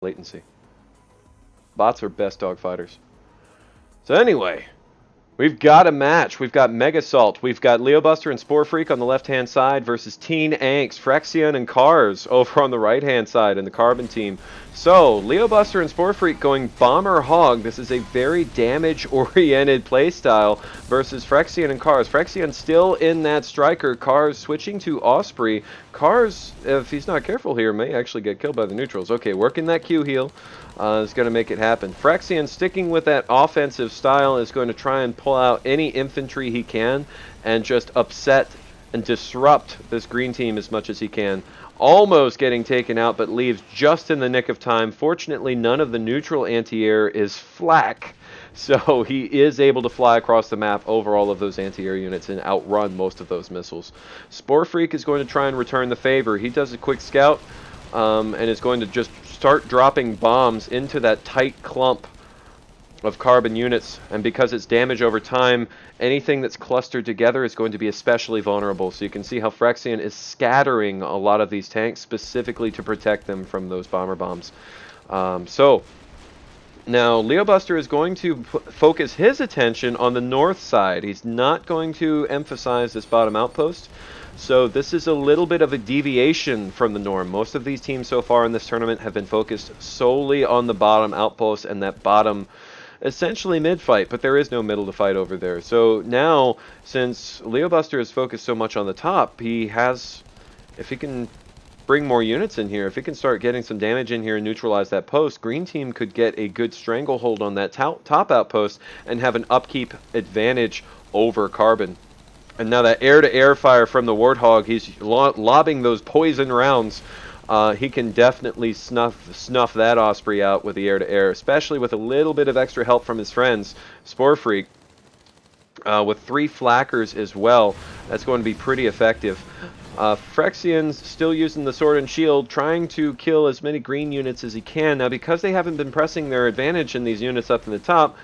latency. Bots are best dogfighters. So anyway, we've got a match. We've got Mega Salt. We've got Liobuster and sporefreak on the left-hand side versus Teen Angst, Frexion, and k4rs over on the right-hand side in the Carbon team. So, Liobuster and sporefreak going Bomber Hog. This is a very damage-oriented playstyle versus Frexion and k4rs. Frexion still in that striker. k4rs switching to Osprey. k4rs, if he's not careful here, may actually get killed by the neutrals. Okay, working that Q heal. Is going to make it happen. Frexion, sticking with that offensive style, is going to try and pull out any infantry he can and just upset and disrupt this green team as much as he can. Almost getting taken out, but leaves just in the nick of time. Fortunately, none of the neutral anti-air is flak, so he is able to fly across the map over all of those anti-air units and outrun most of those missiles. sporefreak is going to try and return the favor. He does a quick scout and is going to just start dropping bombs into that tight clump of carbon units, and because it's damage over time, anything that's clustered together is going to be especially vulnerable. So you can see how Frexion is scattering a lot of these tanks specifically to protect them from those bomber bombs. So now Liobuster is going to focus his attention on the north side. He's not going to emphasize this bottom outpost. So this is a little bit of a deviation from the norm. Most of these teams so far in this tournament have been focused solely on the bottom outpost and that bottom, essentially mid-fight, but there is no middle to fight over there. So now, since Liobuster is focused so much on the top, he has, if he can bring more units in here, if he can start getting some damage in here and neutralize that post, green team could get a good stranglehold on that top outpost and have an upkeep advantage over carbon. And now that air-to-air fire from the Warthog, he's lobbing those poison rounds. He can definitely snuff that Osprey out with the air-to-air, especially with a little bit of extra help from his friends. sporefreak, with 3 flackers as well, that's going to be pretty effective. Frexion's still using the sword and shield, trying to kill as many green units as he can. Now, because they haven't been pressing their advantage in these units up in the top,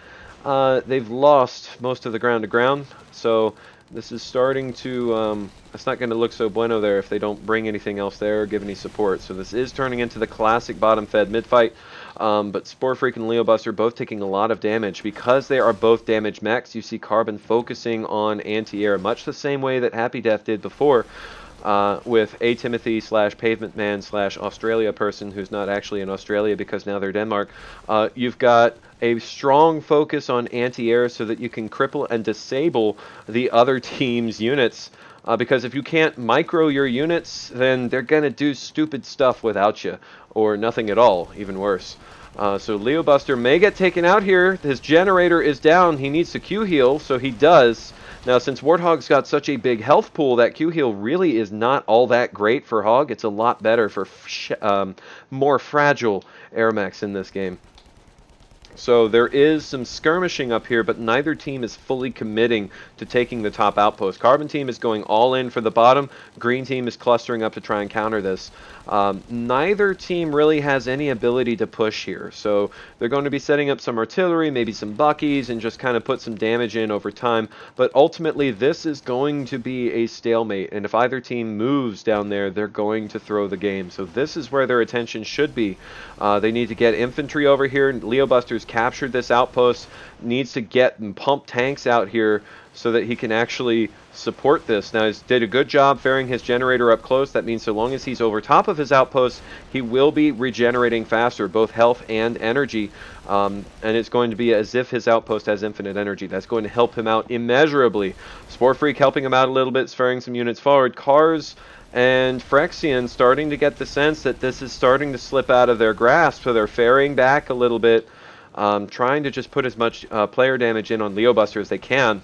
they've lost most of the ground to ground. So this is starting to, it's not going to look so bueno there if they don't bring anything else there or give any support. So this is turning into the classic bottom-fed mid-fight. But sporefreak and Liobuster both taking a lot of damage. Because they are both damage mechs, you see Carbon focusing on anti-air, much the same way that Happy Death did before. With A Timothy / Pavement Man / Australia person who's not actually in Australia because now they're Denmark. You've got a strong focus on anti-air so that you can cripple and disable the other team's units. Because if you can't micro your units, then they're going to do stupid stuff without you, or nothing at all, even worse. So Liobuster may get taken out here. His generator is down. He needs to Q heal, so he does. Now, since Warthog's got such a big health pool, that Q heal really is not all that great for Hog. It's a lot better for more fragile airmechs in this game. So there is some skirmishing up here, but neither team is fully committing to taking the top outpost. Carbon team is going all in for the bottom. Green team is clustering up to try and counter this. Neither team really has any ability to push here. So they're going to be setting up some artillery, maybe some buckies, and just kind of put some damage in over time. But ultimately, this is going to be a stalemate. And if either team moves down there, they're going to throw the game. So this is where their attention should be. They need to get infantry over here. Liobuster's captured this outpost, needs to get and pump tanks out here so that he can actually support this. Now, he's did a good job ferrying his generator up close. That means so long as he's over top of his outpost, he will be regenerating faster, both health and energy. And it's going to be as if his outpost has infinite energy. That's going to help him out immeasurably. sporefreak helping him out a little bit, ferrying some units forward. k4rs and Frexion starting to get the sense that this is starting to slip out of their grasp, so they're ferrying back a little bit, trying to just put as much player damage in on Liobuster as they can.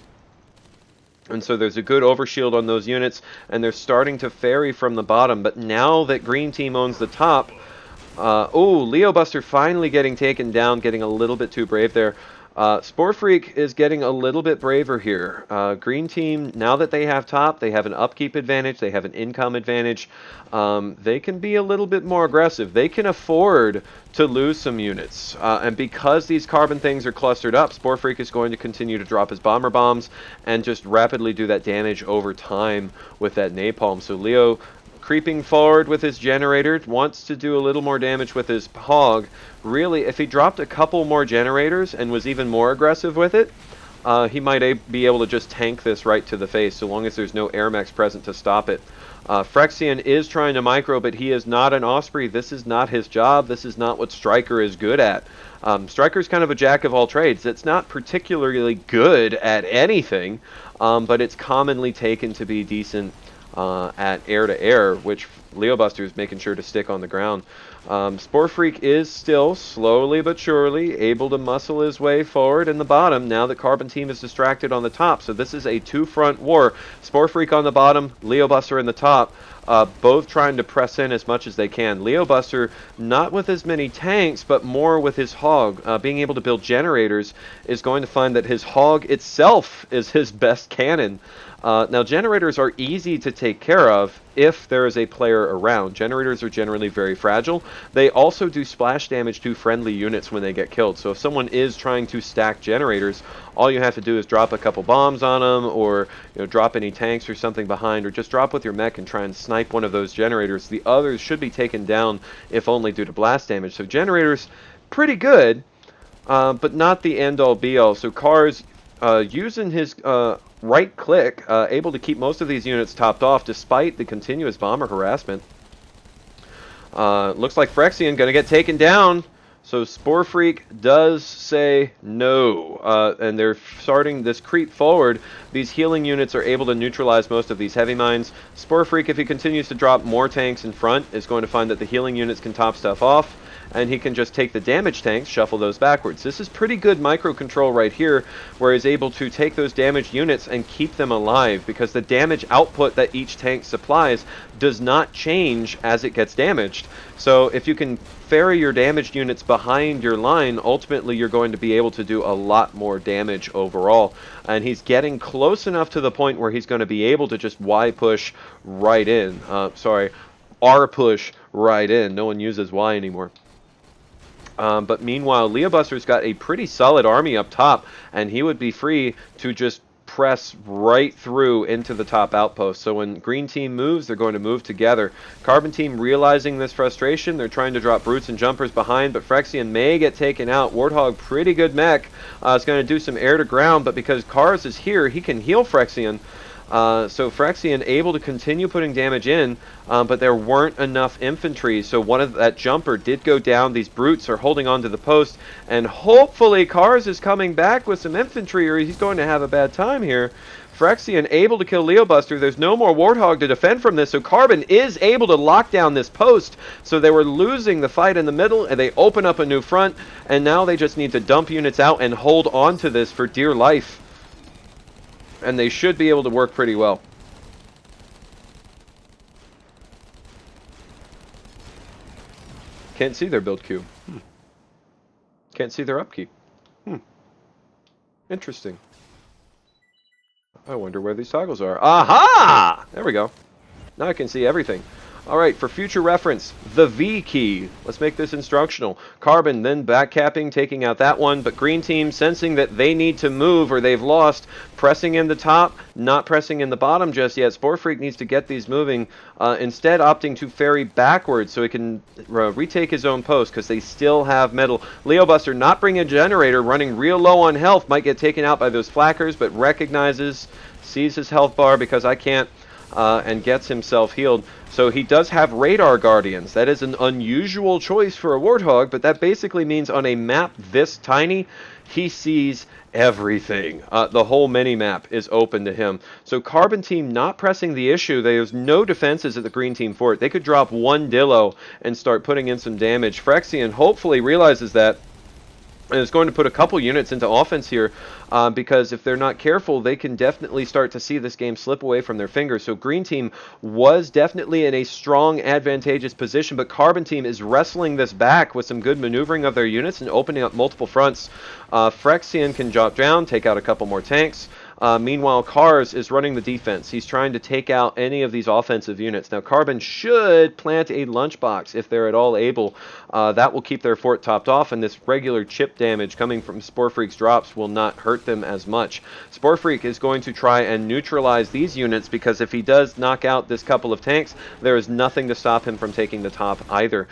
And so there's a good overshield on those units, and they're starting to ferry from the bottom. But now that green team owns the top, Liobuster finally getting taken down, getting a little bit too brave there. sporefreak is getting a little bit braver here. Green team, now that they have top, they have an upkeep advantage, they have an income advantage. They can be a little bit more aggressive. They can afford to lose some units. And because these carbon things are clustered up, sporefreak is going to continue to drop his bomber bombs and just rapidly do that damage over time with that napalm. So Leo creeping forward with his generator, wants to do a little more damage with his hog. Really, if he dropped a couple more generators and was even more aggressive with it, he might be able to just tank this right to the face, so long as there's no airmechs present to stop it. Frexion is trying to micro, but he is not an Osprey. This is not his job. This is not what Striker is good at. Striker's kind of a jack of all trades. It's not particularly good at anything, but it's commonly taken to be decent at air-to-air, which Liobuster is making sure to stick on the ground. Sporefreak is still, slowly but surely, able to muscle his way forward in the bottom now that Carbon Team is distracted on the top. So this is a two-front war. Sporefreak on the bottom, Liobuster in the top, both trying to press in as much as they can. Liobuster, not with as many tanks, but more with his hog. Being able to build generators is going to find that his hog itself is his best cannon. Now, generators are easy to take care of if there is a player around. Generators are generally very fragile. They also do splash damage to friendly units when they get killed. So if someone is trying to stack generators, all you have to do is drop a couple bombs on them, or drop any tanks or something behind, or just drop with your mech and try and snipe one of those generators. The others should be taken down, if only due to blast damage. So generators, pretty good, but not the end-all be-all. So k4rs, using his right click, able to keep most of these units topped off despite the continuous bomber harassment. Looks like Frexion going to get taken down. So Sporefreak does say no, and they're starting this creep forward. These healing units are able to neutralize most of these heavy mines. Sporefreak, if he continues to drop more tanks in front, is going to find that the healing units can top stuff off, and he can just take the damage tanks, shuffle those backwards. This is pretty good micro-control right here, where he's able to take those damaged units and keep them alive, because the damage output that each tank supplies does not change as it gets damaged. So if you can ferry your damaged units behind your line, ultimately you're going to be able to do a lot more damage overall. And he's getting close enough to the point where he's going to be able to just Y-push right in. Sorry, R-push right in. No one uses Y anymore. But meanwhile, Liobuster's got a pretty solid army up top, and he would be free to just press right through into the top outpost. So when green team moves, they're going to move together. Carbon team, realizing this frustration, they're trying to drop brutes and jumpers behind, but Frexion may get taken out. Warthog, pretty good mech, is going to do some air to ground, but because k4rs is here, he can heal Frexion. So Frexion able to continue putting damage in, but there weren't enough infantry, so one of that jumper did go down. These brutes are holding on to the post, and hopefully k4rs is coming back with some infantry, or he's going to have a bad time here. Frexion able to kill Liobuster. There's no more Warthog to defend from this, so Carbon is able to lock down this post. So they were losing the fight in the middle, and they open up a new front, and now they just need to dump units out and hold on to this for dear life. And they should be able to work pretty well. Can't see their build queue. Can't see their upkeep. Interesting. I wonder where these toggles are. Aha! There we go. Now I can see everything. Alright, for future reference, the V key. Let's make this instructional. Carbon then backcapping, taking out that one, but green team sensing that they need to move or they've lost, pressing in the top, not pressing in the bottom just yet. Sporefreak needs to get these moving, instead opting to ferry backwards so he can retake his own post because they still have metal. Liobuster not bringing a generator, running real low on health, might get taken out by those flackers, but recognizes, sees his health bar because I can't, and gets himself healed. So he does have radar guardians. That is an unusual choice for a Warthog, but that basically means on a map this tiny, he sees everything. The whole mini-map is open to him. So Carbon team not pressing the issue. There's no defenses at the green team fort. They could drop one Dillo and start putting in some damage. Frexion hopefully realizes that, and is going to put a couple units into offense here, because if they're not careful, they can definitely start to see this game slip away from their fingers. So green team was definitely in a strong, advantageous position, but Carbon team is wrestling this back with some good maneuvering of their units and opening up multiple fronts. Frexion can drop down, take out a couple more tanks. Meanwhile, k4rs is running the defense. He's trying to take out any of these offensive units. Now, Carbon should plant a lunchbox if they're at all able. That will keep their fort topped off, and this regular chip damage coming from sporefreak's drops will not hurt them as much. Sporefreak is going to try and neutralize these units, because if he does knock out this couple of tanks, there is nothing to stop him from taking the top either.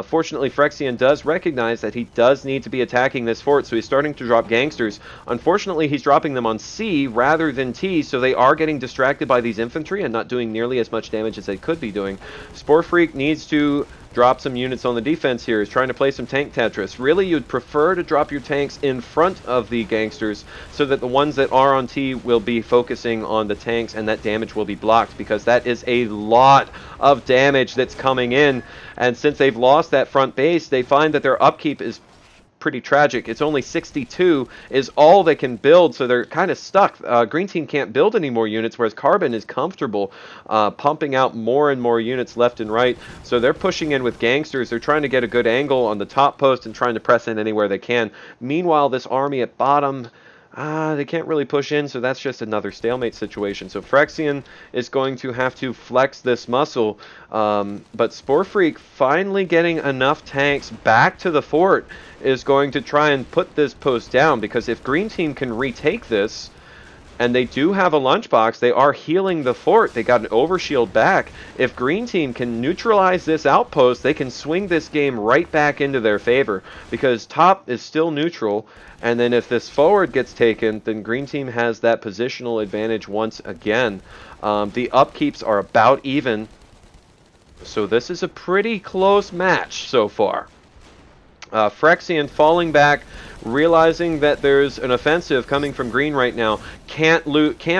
Fortunately, Frexion does recognize that he does need to be attacking this fort, so he's starting to drop gangsters. Unfortunately, he's dropping them on C rather than T, so they are getting distracted by these infantry and not doing nearly as much damage as they could be doing. Sporefreak needs to drop some units on the defense here. He's trying to play some tank Tetris. Really, you'd prefer to drop your tanks in front of the gangsters so that the ones that are on T will be focusing on the tanks and that damage will be blocked, because that is a lot of damage that's coming in. And since they've lost that front base, they find that their upkeep is pretty tragic. It's only 62 is all they can build, so they're kind of stuck. Green team can't build any more units, whereas Carbon is comfortable pumping out more and more units left and right. So they're pushing in with gangsters. They're trying to get a good angle on the top post and trying to press in anywhere they can. Meanwhile, this army at bottom, they can't really push in, so that's just another stalemate situation. So Frexion is going to have to flex this muscle, but Sporefreak finally getting enough tanks back to the fort is going to try and put this post down, because if Green Team can retake this, and they do have a lunchbox, they are healing the fort, they got an overshield back. If Green Team can neutralize this outpost, they can swing this game right back into their favor, because top is still neutral, and then if this forward gets taken, then Green Team has that positional advantage once again. The upkeeps are about even, so this is a pretty close match so far. Frexion falling back, realizing that there's an offensive coming from green right now, can't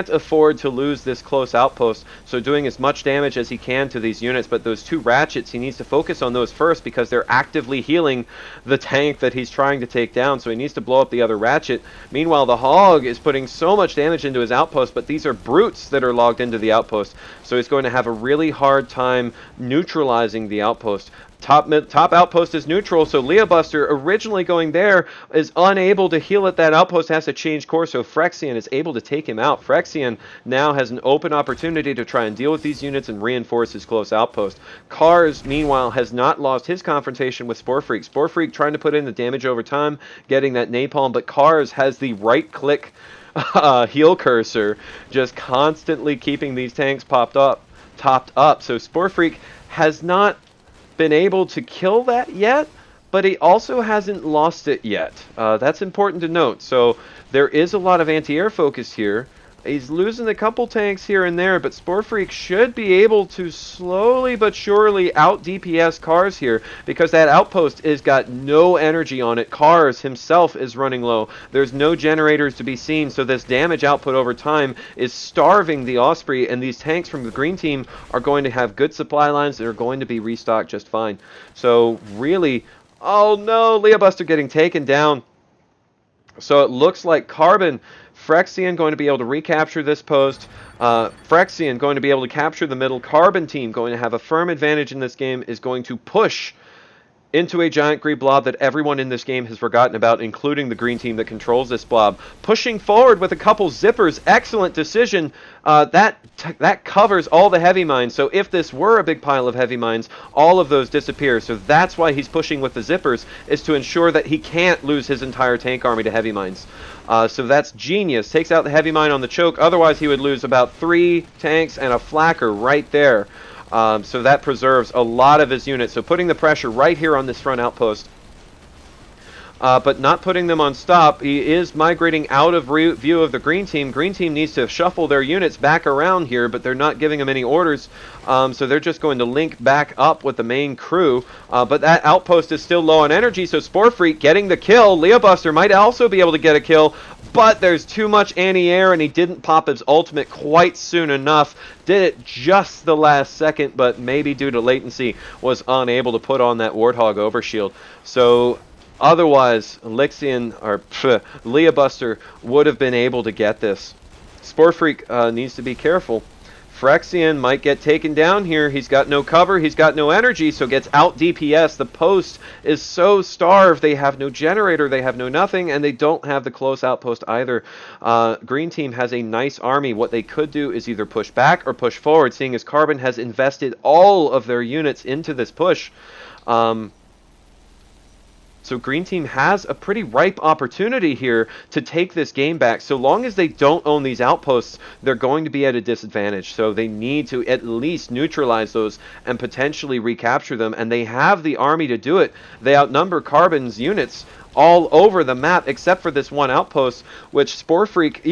afford to lose this close outpost, so doing as much damage as he can to these units. But those two ratchets, he needs to focus on those first, because they're actively healing the tank that he's trying to take down, so he needs to blow up the other ratchet. Meanwhile, the hog is putting so much damage into his outpost, but these are brutes that are logged into the outpost, so he's going to have a really hard time neutralizing the outpost. Top outpost is neutral, so Liobuster, originally going there, is unable to heal at that outpost, has to change course, so Frexion is able to take him out. Frexion now has an open opportunity to try and deal with these units and reinforce his close outpost. k4rs, meanwhile, has not lost his confrontation with Sporefreak. Sporefreak trying to put in the damage over time, getting that napalm, but k4rs has the right-click heal cursor, just constantly keeping these tanks topped up. So Sporefreak has not been able to kill that yet, but he also hasn't lost it yet. That's important to note. So there is a lot of anti-air focus here. He's losing a couple tanks here and there, but Sporefreak should be able to slowly but surely out DPS k4rs here, because that outpost has got no energy on it. k4rs himself is running low. There's no generators to be seen, so this damage output over time is starving the Osprey, and these tanks from the green team are going to have good supply lines that are going to be restocked just fine. So really, oh no, Liobuster getting taken down. So it looks like Frexion going to be able to recapture this post. Frexion going to be able to capture the middle. Carbon team going to have a firm advantage in this game, is going to push into a giant green blob that everyone in this game has forgotten about, including the green team that controls this blob. Pushing forward with a couple zippers. Excellent decision. That covers all the heavy mines. So if this were a big pile of heavy mines, all of those disappear. So that's why he's pushing with the zippers, is to ensure that he can't lose his entire tank army to heavy mines. So that's genius. Takes out the heavy mine on the choke. Otherwise, he would lose about 3 tanks and a flacker right there. So that preserves a lot of his units. So putting the pressure right here on this front outpost, but not putting them on stop. He is migrating out of view of the green team. Green team needs to shuffle their units back around here, but they're not giving them any orders. So they're just going to link back up with the main crew. But that outpost is still low on energy, so Sporefreak getting the kill. Liobuster might also be able to get a kill, but there's too much anti-air, and he didn't pop his ultimate quite soon enough. Did it just the last second, but maybe due to latency was unable to put on that Warthog overshield. So otherwise, Liobuster would have been able to get this. Sporefreak needs to be careful. Frexion might get taken down here. He's got no cover. He's got no energy, so gets out DPS. The post is so starved. They have no generator. They have no nothing, and they don't have the close outpost either. Green team has a nice army. What they could do is either push back or push forward, seeing as Carbon has invested all of their units into this push. So Green Team has a pretty ripe opportunity here to take this game back. So long as they don't own these outposts, they're going to be at a disadvantage. So they need to at least neutralize those and potentially recapture them. And they have the army to do it. They outnumber Carbon's units all over the map except for this one outpost, which sporefreak,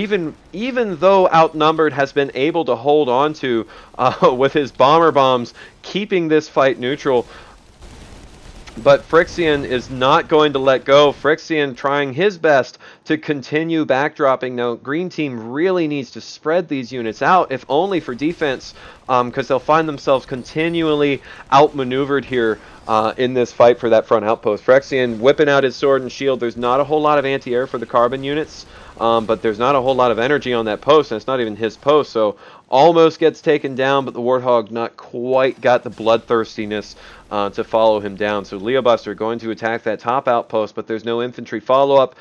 even though outnumbered, has been able to hold on to with his bomber bombs, keeping this fight neutral. But Frexion is not going to let go. Frexion trying his best to continue backdropping. Now, Green Team really needs to spread these units out, if only for defense, because they'll find themselves continually outmaneuvered here in this fight for that front outpost. Frexion whipping out his sword and shield. There's not a whole lot of anti-air for the Carbon units, but there's not a whole lot of energy on that post, and it's not even his post, so almost gets taken down, but the Warthog not quite got the bloodthirstiness to follow him down. So Liobuster going to attack that top outpost, but there's no infantry follow-up.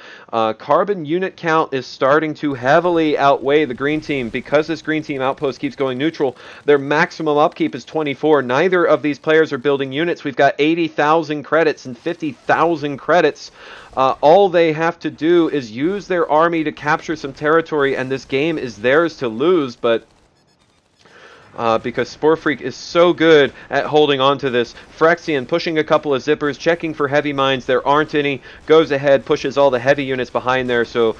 Carbon unit count is starting to heavily outweigh the Green Team. Because this Green Team outpost keeps going neutral, their maximum upkeep is 24. Neither of these players are building units. We've got 80,000 credits and 50,000 credits. All they have to do is use their army to capture some territory, and this game is theirs to lose, but because sporefreak is so good at holding on to this. Frexion pushing a couple of zippers, checking for heavy mines. There aren't any. Goes ahead, pushes all the heavy units behind there, so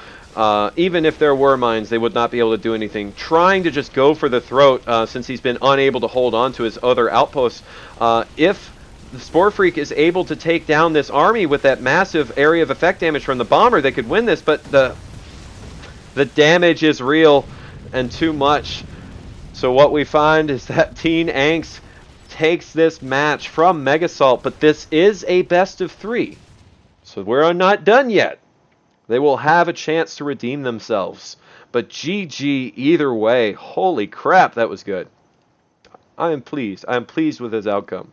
even if there were mines, they would not be able to do anything. Trying to just go for the throat since he's been unable to hold on to his other outposts. If the sporefreak is able to take down this army with that massive area of effect damage from the bomber, they could win this, but the damage is real and too much. So what we find is that Teen Angst takes this match from Megasalt, but this is a best of 3. So we're not done yet. They will have a chance to redeem themselves. But GG either way. Holy crap, that was good. I am pleased. I am pleased with his outcome.